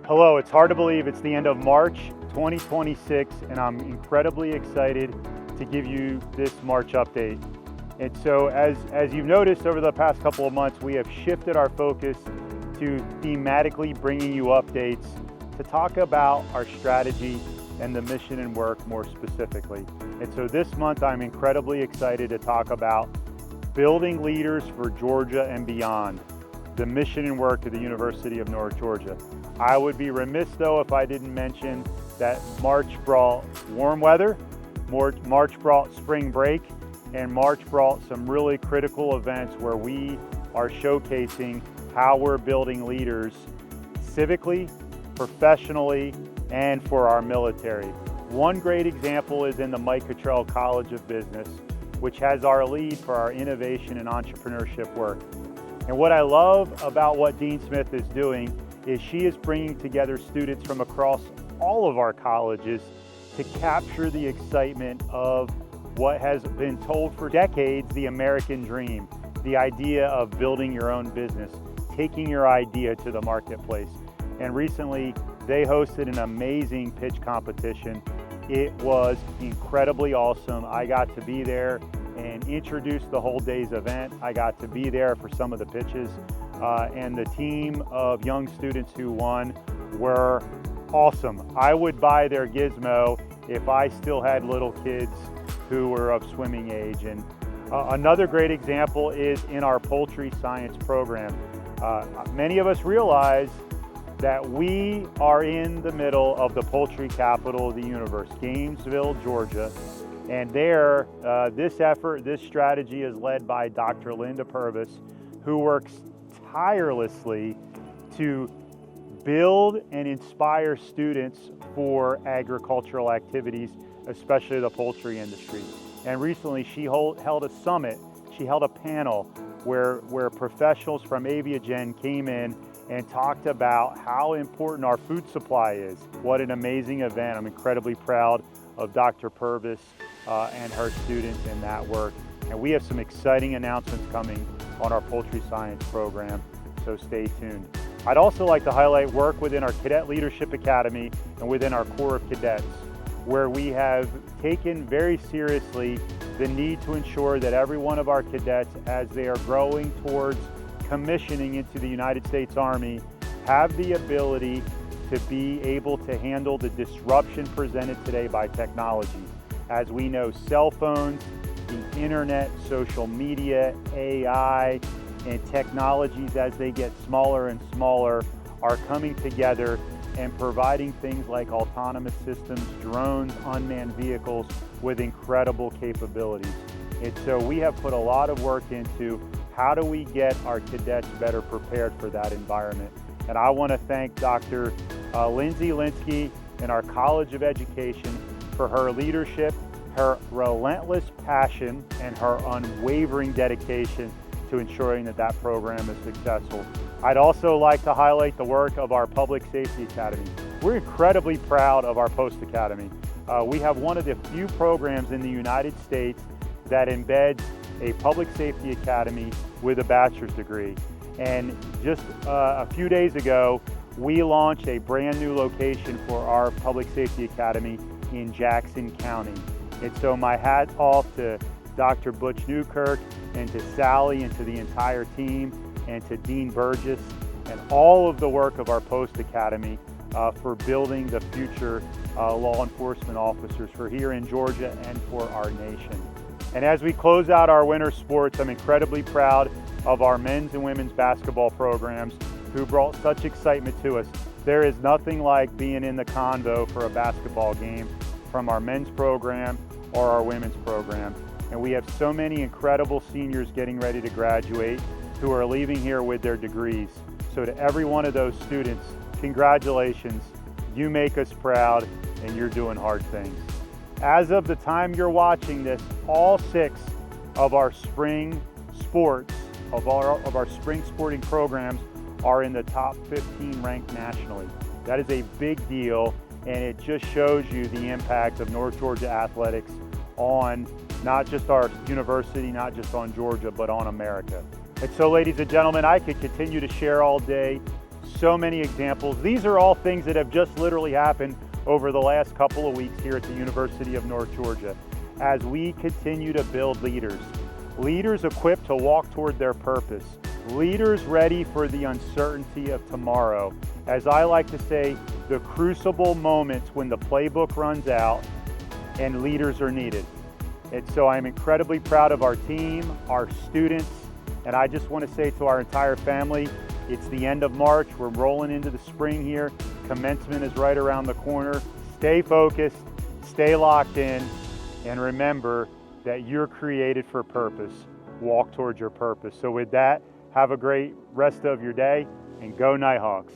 Hello, it's hard to believe it's the end of March 2026, and I'm incredibly excited to give you this March update. And so as you've noticed over the past couple of months, we have shifted our focus to thematically bringing you updates to talk about our strategy and the mission and work more specifically. And so this month, I'm incredibly excited to talk about building leaders for Georgia and beyond, the mission and work of the University of North Georgia. I would be remiss though if I didn't mention that March brought warm weather, March brought spring break, and March brought some really critical events where we are showcasing how we're building leaders civically, professionally, and for our military. One great example is in the Mike Cottrell College of Business, which has our lead for our innovation and entrepreneurship work. And what I love about what Dean Smith is doing is she is bringing together students from across all of our colleges to capture the excitement of what has been told for decades, the American dream, the idea of building your own business, taking your idea to the marketplace. And recently, they hosted an amazing pitch competition. It was incredibly awesome. I got to be there and introduce the whole day's event. I got to be there for some of the pitches. And the team of young students who won were awesome. I would buy their gizmo if I still had little kids who were of swimming age. And another great example is in our poultry science program. Many of us realize that we are in the middle of the poultry capital of the universe, Gainesville, Georgia. And there, this effort, this strategy is led by Dr. Linda Purvis, who works tirelessly to build and inspire students for agricultural activities, especially the poultry industry. And recently she held a summit, she held a panel where professionals from Aviagen came in and talked about how important our food supply is. What an amazing event. I'm incredibly proud of Dr. Purvis and her students in that work. And we have some exciting announcements coming on our poultry science program, so stay tuned. I'd also like to highlight work within our Cadet Leadership Academy and within our Corps of Cadets, where we have taken very seriously the need to ensure that every one of our cadets, as they are growing towards commissioning into the United States Army, have the ability to be able to handle the disruption presented today by technology. As we know, cell phones, the internet, social media, AI, and technologies as they get smaller and smaller are coming together and providing things like autonomous systems, drones, unmanned vehicles with incredible capabilities. And so we have put a lot of work into how do we get our cadets better prepared for that environment. And I want to thank Dr. Lindsay Linsky and our College of Education for her leadership, her relentless passion, and her unwavering dedication to ensuring that that program is successful. I'd also like to highlight the work of our Public Safety Academy. We're incredibly proud of our Post Academy. We have one of the few programs in the United States that embeds a Public Safety Academy with a bachelor's degree. And just a few days ago, we launched a brand new location for our Public Safety Academy in Jackson County. And so my hat's off to Dr. Butch Newkirk and to Sally and to the entire team and to Dean Burgess and all of the work of our Post Academy for building the future law enforcement officers for here in Georgia and for our nation. And as we close out our winter sports, I'm incredibly proud of our men's and women's basketball programs who brought such excitement to us. There is nothing like being in the convo for a basketball game from our men's program or our women's program. And we have so many incredible seniors getting ready to graduate who are leaving here with their degrees. So to every one of those students, congratulations. You make us proud and you're doing hard things. As of the time you're watching this, all 6 of our spring sports, of our spring sporting programs are in the top 15 ranked nationally. That is a big deal, and it just shows you the impact of North Georgia athletics on not just our university, not just on Georgia, but on America. And so, ladies and gentlemen, I could continue to share all day. so many examples. These are all things that have just literally happened over the last couple of weeks here at the University of North Georgia as we continue to build leaders. Leaders equipped to walk toward their purpose. Leaders ready for the uncertainty of tomorrow. As I like to say, the crucible moments when the playbook runs out and leaders are needed. And so I'm incredibly proud of our team, our students, and I just want to say to our entire family, it's the end of March. We're rolling into the spring here. Commencement is right around the corner. Stay focused, stay locked in, and remember that you're created for purpose. Walk towards your purpose. So with that, have a great rest of your day and go Nighthawks.